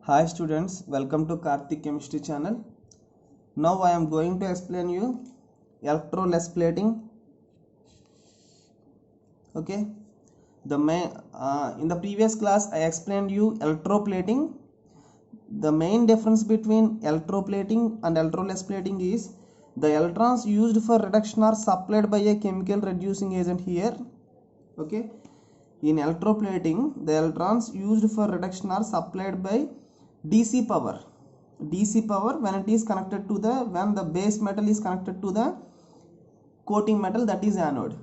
Hi students, welcome to Karthik Chemistry channel. Now I am going to explain you electroless plating. Okay, in the previous class I explained you electroplating. The main difference between electroplating and electroless plating is the electrons used for reduction are supplied by a chemical reducing agent here. Okay, in electroplating the electrons used for reduction are supplied by DC power. DC power when it is connected to when the base metal is connected to the coating metal, that is anode.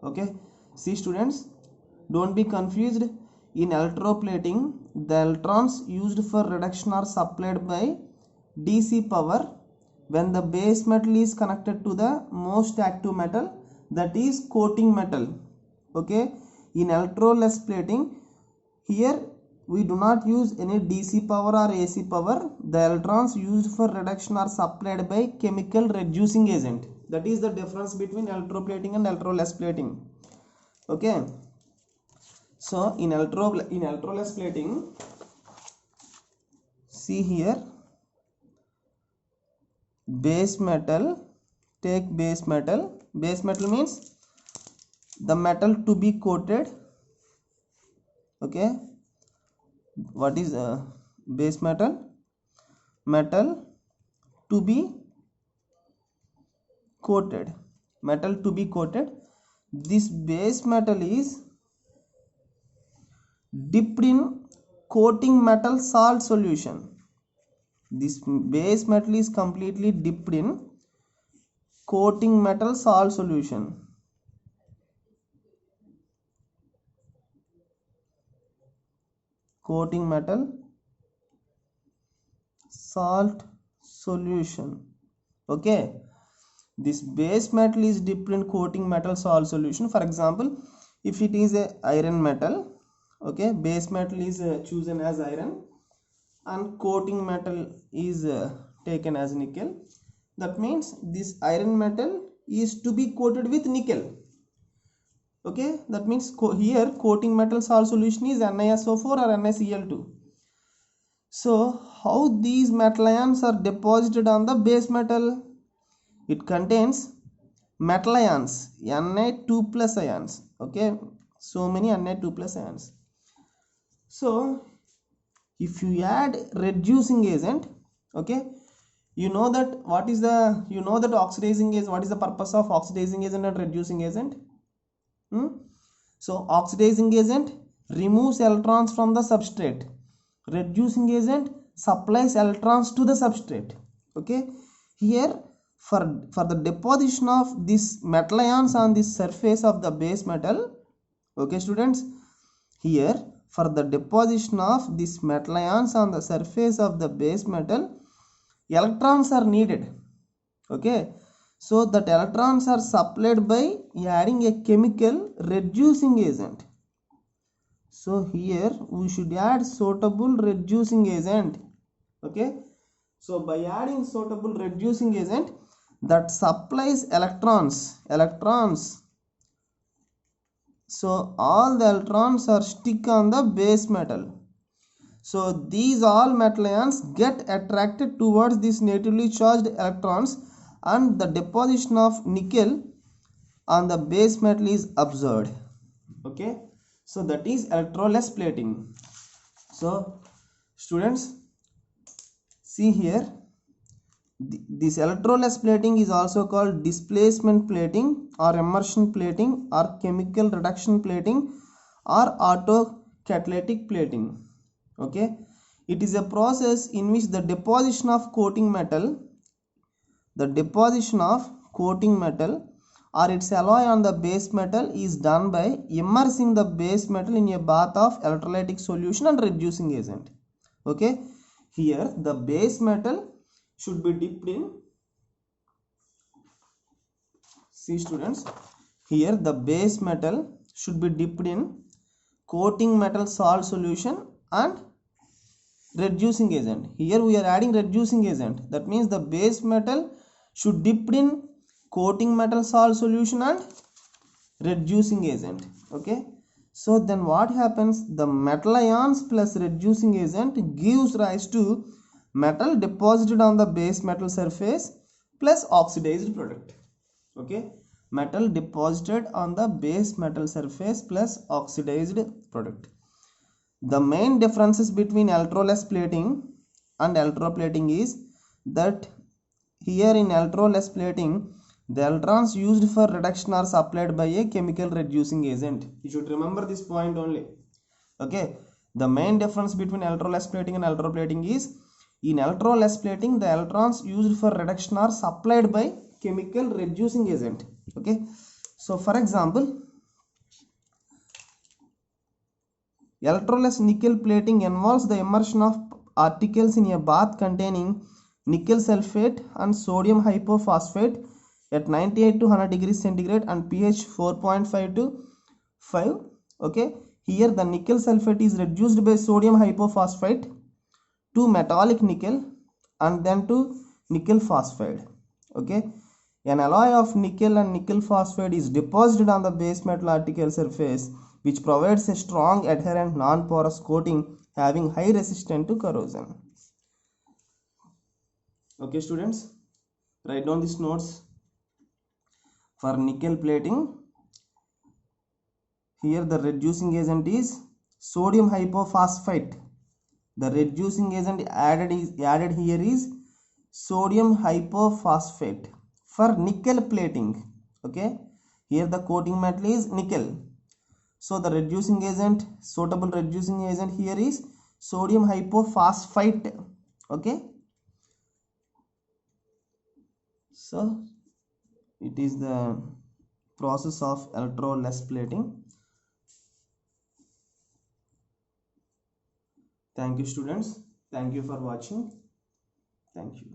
Okay, see students, don't be confused. In electroplating the electrons used for reduction are supplied by DC power when the base metal is connected to the most active metal, that is coating metal. Okay, in electroless plating here we do not use any DC power or AC power. The electrons used for reduction are supplied by chemical reducing agent. That is the difference between electroplating and electroless plating. Okay, so in electroless plating, see here, base metal, take base metal means the metal to be coated. Okay, what is base metal to be coated, this base metal is dipped in coating metal salt solution. This base metal is completely dipped in coating metal salt solution. Coating metal salt solution. Okay, this base metal is dipped in coating metal salt solution. For example, if it is a iron metal, okay, base metal is chosen as iron and coating metal is taken as nickel. That means this iron metal is to be coated with nickel. Okay, that means here coating metal salt solution is NiSO4 or NaCl2. So how these metal ions are deposited on the base metal? It contains metal ions, Na2 plus ions. Okay, so many Na2 plus ions. So if you add reducing agent, okay, you know that oxidizing agent, what is the purpose of oxidizing agent and reducing agent? So oxidizing agent removes electrons from the substrate, reducing agent supplies electrons to the substrate. Okay, here for the deposition of these metal ions on the surface of the base metal, okay students, here for the deposition of these metal ions on the surface of the base metal, electrons are needed. Okay, so that electrons are supplied by adding a chemical reducing agent. So here we should add suitable reducing agent. Okay, so by adding suitable reducing agent that supplies electrons, so all the electrons are stick on the base metal. So these all metal ions get attracted towards these negatively charged electrons and the deposition of nickel on the base metal is observed. Okay, so that is electroless plating. So students, see here, this electroless plating is also called displacement plating or immersion plating or chemical reduction plating or autocatalytic plating. Okay, it is a process in which the deposition of coating metal or its alloy on the base metal is done by immersing the base metal in a bath of electrolytic solution and reducing agent. Okay, here the base metal should be dipped in, see students, here the base metal should be dipped in coating metal salt solution and reducing agent. Here we are adding reducing agent, that means the base metal should dipped in coating metal salt solution and reducing agent. Okay, So then what happens? The metal ions plus reducing agent gives rise to metal deposited on the base metal surface plus oxidized product. Okay, metal deposited on the base metal surface plus oxidized product. The main differences between electroless plating and electroplating is that here in electroless plating, the electrons used for reduction are supplied by a chemical reducing agent. You should remember this point only. Okay, the main difference between electroless plating and electroplating is in electroless plating, the electrons used for reduction are supplied by chemical reducing agent. Okay, so for example, electroless nickel plating involves the immersion of particles in a bath containing nickel sulfate and sodium hypophosphate at 98 to 100 degrees centigrade and pH 4.5 to 5. Okay, here the nickel sulfate is reduced by sodium hypophosphate to metallic nickel and then to nickel phosphide. Okay, an alloy of nickel and nickel phosphide is deposited on the base metal article surface, which provides a strong adherent non-porous coating having high resistance to corrosion. Okay students, write down these notes. For nickel plating, here the reducing agent is sodium hypophosphate. The reducing agent added here is sodium hypophosphate for nickel plating. Okay, here the coating metal is nickel. So the reducing agent, suitable reducing agent here is sodium hypophosphate. Okay, so it is the process of electroless plating. Thank you students. Thank you for watching. Thank you.